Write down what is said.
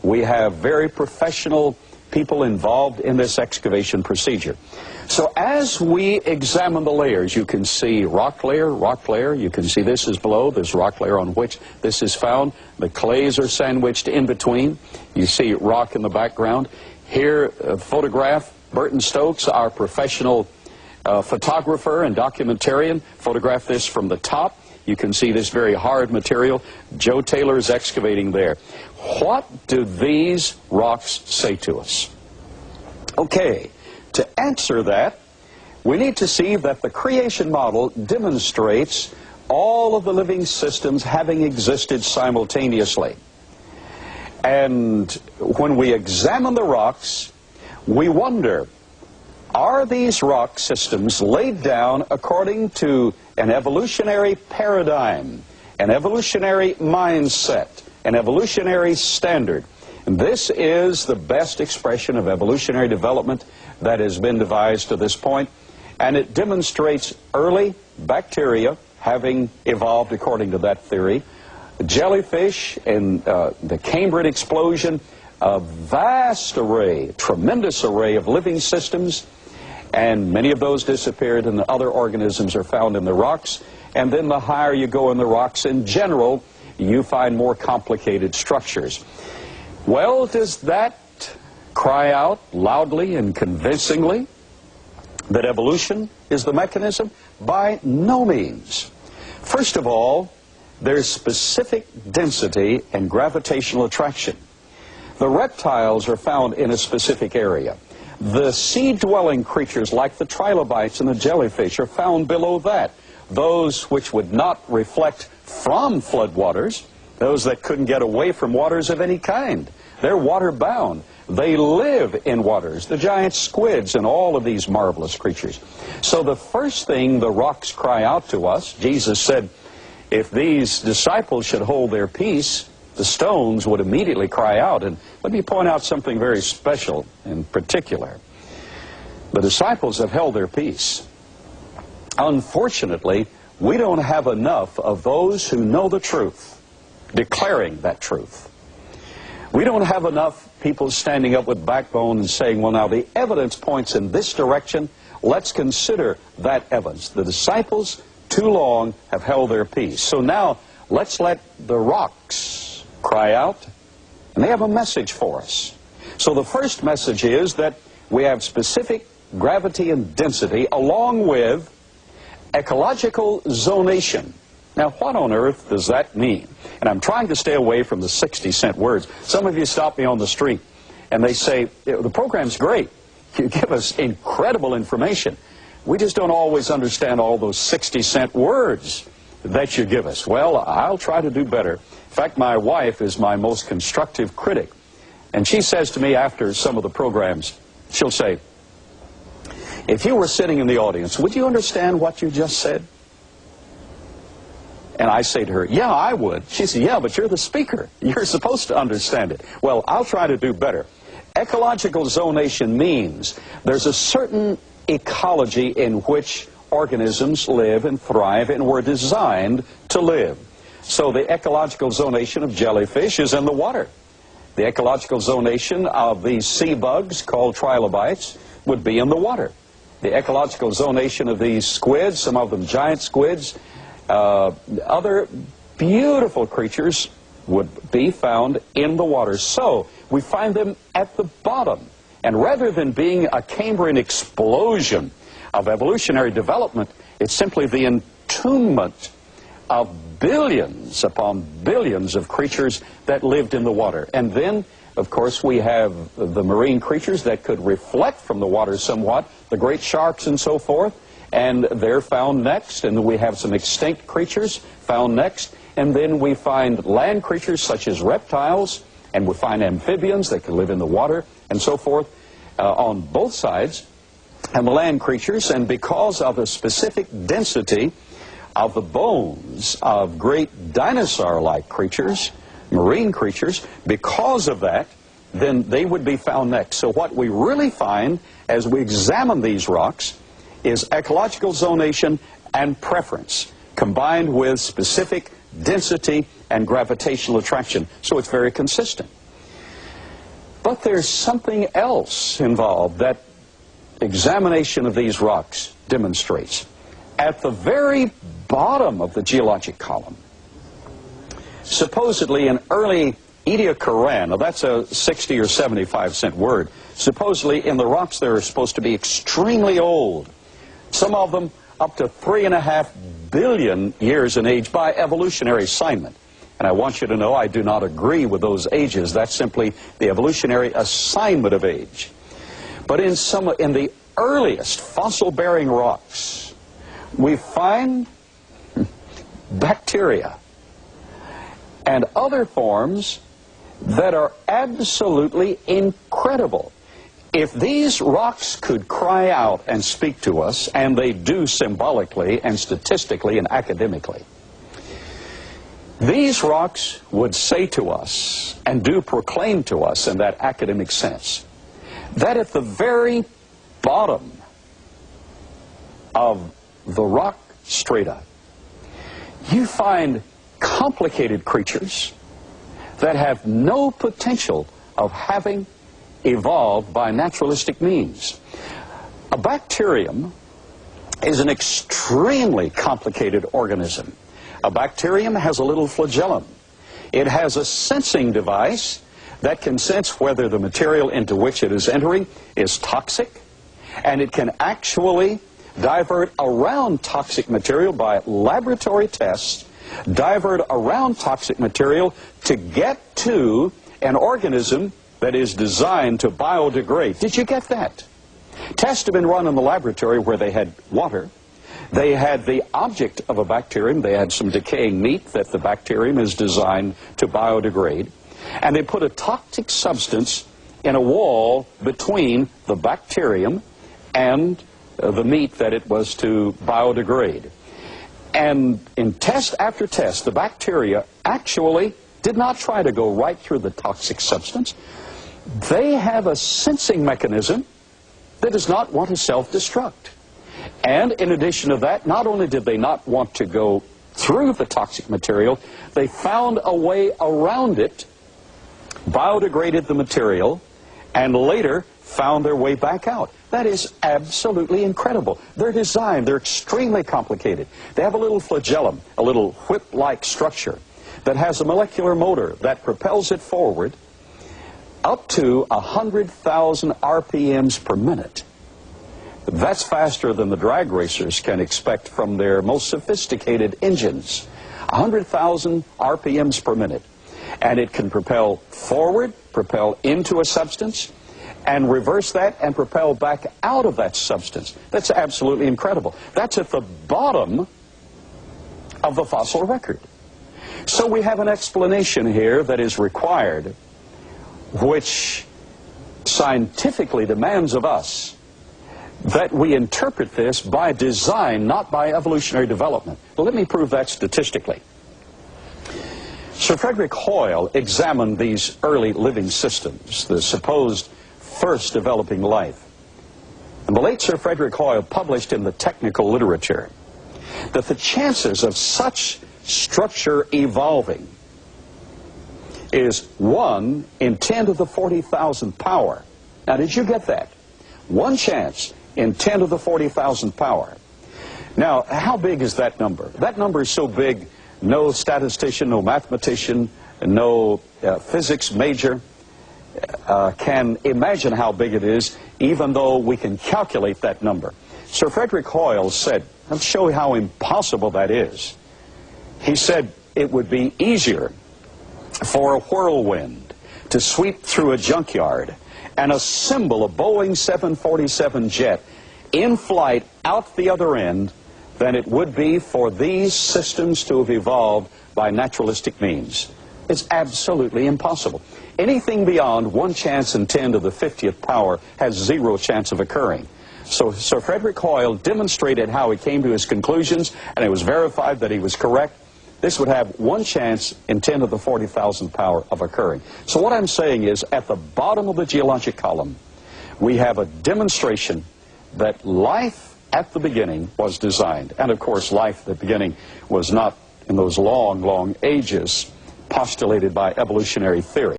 We have very professional people involved in this excavation procedure. So as we examine the layers, you can see rock layer, you can see this is below, there's rock layer on which this is found. The clays are sandwiched in between. You see rock in the background. Here, photograph, Burton Stokes, our professional photographer and documentarian, photographed this from the top. You can see this very hard material. Joe Taylor is excavating there. What do these rocks say to us? Okay, to answer that, we need to see that the creation model demonstrates all of the living systems having existed simultaneously. And when we examine the rocks, we wonder, are these rock systems laid down according to an evolutionary paradigm, an evolutionary mindset, an evolutionary standard? And this is the best expression of evolutionary development that has been devised to this point, and it demonstrates early bacteria having evolved according to that theory, jellyfish in the Cambrian explosion, a vast array, tremendous array of living systems, and many of those disappeared and the other organisms are found in the rocks. And then the higher you go in the rocks in general, you find more complicated structures. Well, does that cry out loudly and convincingly that evolution is the mechanism? By no means. First of all, there's specific density and gravitational attraction. The reptiles are found in a specific area. The sea-dwelling creatures like the trilobites and the jellyfish are found below that. Those which would not reflect from floodwaters, those that couldn't get away from waters of any kind. They're water-bound. They live in waters, the giant squids and all of these marvelous creatures. So the first thing the rocks cry out to us, Jesus said, if these disciples should hold their peace, the stones would immediately cry out. And let me point out something very special in particular. The disciples have held their peace. Unfortunately, we don't have enough of those who know the truth, declaring that truth. We don't have enough people standing up with backbone and saying, well, now the evidence points in this direction. Let's consider that evidence. The disciples, too long, have held their peace. So now, let's let the rocks cry out, and they have a message for us. So the first message is that we have specific gravity and density along with ecological zonation. Now, what on earth does that mean? And I'm trying to stay away from the 60-cent words. Some of you stop me on the street, and they say, the program's great. You give us incredible information. We just don't always understand all those 60-cent words that you give us. Well, I'll try to do better. In fact, my wife is my most constructive critic. And she says to me after some of the programs, she'll say, if you were sitting in the audience, would you understand what you just said? And I say to her, yeah, I would. She said, yeah, but you're the speaker. You're supposed to understand it. Well, I'll try to do better. Ecological zonation means there's a certain ecology in which organisms live and thrive and were designed to live. So the ecological zonation of jellyfish is in the water. The ecological zonation of these sea bugs called trilobites would be in the water. The ecological zonation of these squids, some of them giant squids, other beautiful creatures would be found in the water. So we find them at the bottom. And rather than being a Cambrian explosion of evolutionary development, it's simply the entombment of billions upon billions of creatures that lived in the water. And then, of course, we have the marine creatures that could reflect from the water somewhat, the great sharks and so forth, and they're found next. And then we have some extinct creatures found next. And then we find land creatures such as reptiles, and we find amphibians that can live in the water and so forth on both sides, and the land creatures. And because of the specific density of the bones of great dinosaur-like creatures, marine creatures, because of that, then they would be found next. So what we really find as we examine these rocks is ecological zonation and preference combined with specific density and gravitational attraction. So it's very consistent. But there's something else involved that examination of these rocks demonstrates. At the very bottom of the geologic column, supposedly an early Koran, now that's a 60 or 75-cent word, supposedly in the rocks there are supposed to be extremely old, some of them up to 3.5 billion years in age by evolutionary assignment. And I want you to know I do not agree with those ages. That's simply the evolutionary assignment of age. But in the earliest fossil-bearing rocks, we find bacteria and other forms that are absolutely incredible. If these rocks could cry out and speak to us, and they do symbolically and statistically and academically, these rocks would say to us, and do proclaim to us in that academic sense, that at the very bottom of the rock strata, you find complicated creatures that have no potential of having evolved by naturalistic means. A bacterium is an extremely complicated organism. A bacterium has a little flagellum. It has a sensing device that can sense whether the material into which it is entering is toxic, and it can actually divert around toxic material by laboratory tests, divert around toxic material to get to an organism that is designed to biodegrade. Did you get that? Tests have been run in the laboratory where they had water. They had the object of a bacterium. They had some decaying meat that the bacterium is designed to biodegrade. And they put a toxic substance in a wall between the bacterium and the meat that it was to biodegrade. And in test after test, the bacteria actually did not try to go right through the toxic substance. They have a sensing mechanism that does not want to self-destruct. And in addition to that, not only did they not want to go through the toxic material, they found a way around it, biodegraded the material, and later found their way back out. That is absolutely incredible. They're designed, they're extremely complicated. They have a little flagellum, a little whip-like structure that has a molecular motor that propels it forward up to 100,000 RPMs per minute. That's faster than the drag racers can expect from their most sophisticated engines. 100,000 RPMs per minute. And it can propel forward, propel into a substance, and reverse that and propel back out of that substance. That's absolutely incredible. That's at the bottom of the fossil record. So we have an explanation here that is required, which scientifically demands of us that we interpret this by design, not by evolutionary development. Well, let me prove that statistically. Sir Frederick Hoyle examined these early living systems, the supposed first developing life. And the late Sir Frederick Hoyle published in the technical literature that the chances of such structure evolving is 1 in 10 to the 40,000 power. Now, did you get that? 1 chance in 10 to the 40,000 power. Now, how big is that number? That number is so big, no statistician, no mathematician, no physics major can imagine how big it is, even though we can calculate that number. Sir Frederick Hoyle said, let's show you how impossible that is. He said it would be easier for a whirlwind to sweep through a junkyard and assemble a Boeing 747 jet in flight out the other end than it would be for these systems to have evolved by naturalistic means. It's absolutely impossible. Anything beyond 1 chance in 10 to the 50th power has 0 chance of occurring. So Sir Frederick Hoyle demonstrated how he came to his conclusions, and it was verified that he was correct. This would have 1 chance in 10 to the 40,000 power of occurring. So what I'm saying is, at the bottom of the geologic column, we have a demonstration that life at the beginning was designed. And of course, life at the beginning was not in those long, long ages postulated by evolutionary theory.